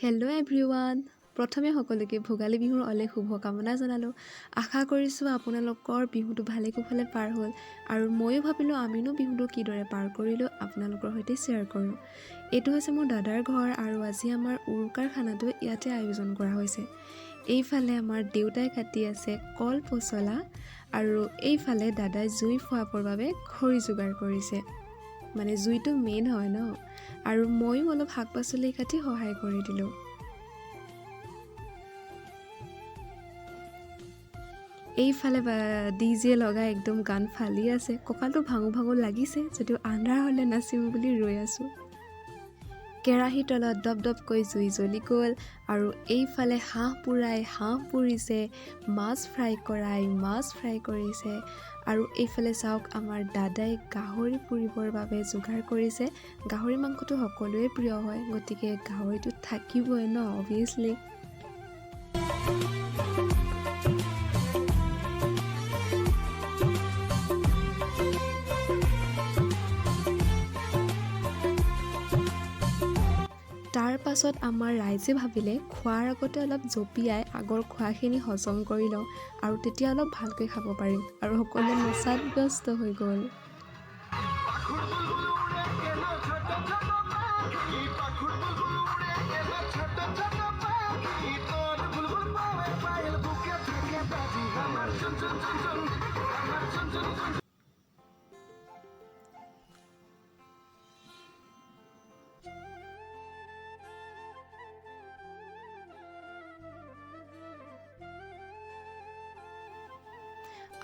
Hello' everyone, প্ৰথমে সকলোকে ভোগালী বিহুৰ অলেখ শুভকামনা জনালোঁ। আশা কৰিছোঁ আপোনালোকৰ বিহুটো ভালে কুশলে পাৰ হ'ল আৰু ময়ো ভাবিলোঁ আমিনো বিহুটো কিদৰে পাৰ কৰিলোঁ আপোনালোকৰ সৈতে শ্বেয়াৰ কৰোঁ। এইটো হৈছে মোৰ দাদাৰ ঘৰ আৰু আজি আমাৰ উৰুকাৰ খানাটো ইয়াতে আয়োজন কৰা হৈছে। এইফালে আমাৰ দেউতাই কাটি আছে কল পচলা আৰু এইফালে দাদাই জুই ফুৱাবৰ বাবে খৰি যোগাৰ কৰিছে। মানে জুইটো মেইন হয় ন, আৰু ময়ো অলপ শাক পাচলি কাটি সহায় কৰি দিলোঁ। এইফালে ডিজে লগাই একদম গান ফালি আছে। কঁকালটো ভাঙো ভাঙো লাগিছে, যদিও আন্ধাৰ হ'লে নাচিম বুলি ৰৈ আছোঁ। কেৰাহীৰ তলত দপ দপকৈ জুই জ্বলি গ'ল আৰু এইফালে হাঁহ পুৰিছে, মাছ ফ্ৰাই কৰিছে আৰু এইফালে চাওক আমাৰ দাদাই গাহৰি পুৰিবৰ বাবে যোগাৰ কৰিছে। গাহৰি মাংসটো সকলোৱে প্ৰিয় হয়, গতিকে গাহৰিটো থাকিবই ন অভিয়াছলি। তাৰ পাছত আমাৰ ৰাইজে ভাবিলে খোৱাৰ আগতে অলপ জঁপিয়াই আগৰ খোৱাখিনি হজম কৰি লওঁ আৰু তেতিয়া অলপ ভালকৈ খাব পাৰিম, আৰু সকলোৱে নচাত ব্যস্ত হৈ গ'ল।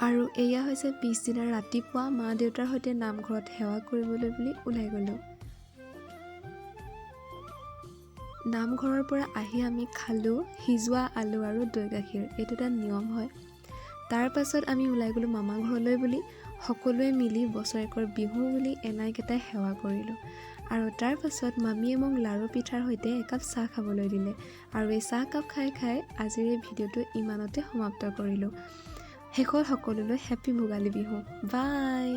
আৰু এয়া হৈছে পিছদিনা ৰাতিপুৱা মা দেউতাৰ সৈতে নামঘৰত সেৱা কৰিবলৈ বুলি ওলাই গ'লোঁ। নামঘৰৰ পৰা আহি আমি খালোঁ সিজোৱা আলু আৰু দৈ গাখীৰ, এইটো এটা নিয়ম হয়। তাৰ পাছত আমি ওলাই গ'লোঁ মামা ঘৰলৈ বুলি। সকলোৱে মিলি বছৰেকৰ বিহু বুলি এনাইকেইটাই সেৱা কৰিলোঁ। আৰু তাৰ পাছত মামীয়ে মোক লাৰু পিঠাৰ সৈতে একাপ চাহ খাবলৈ দিলে, আৰু এই চাহকাপ খাই আজিৰ এই ভিডিঅ'টো ইমানতে সমাপ্ত কৰিলোঁ। শেষত সকলোলৈ হেপ্পী ভোগালী বিহু। বাই।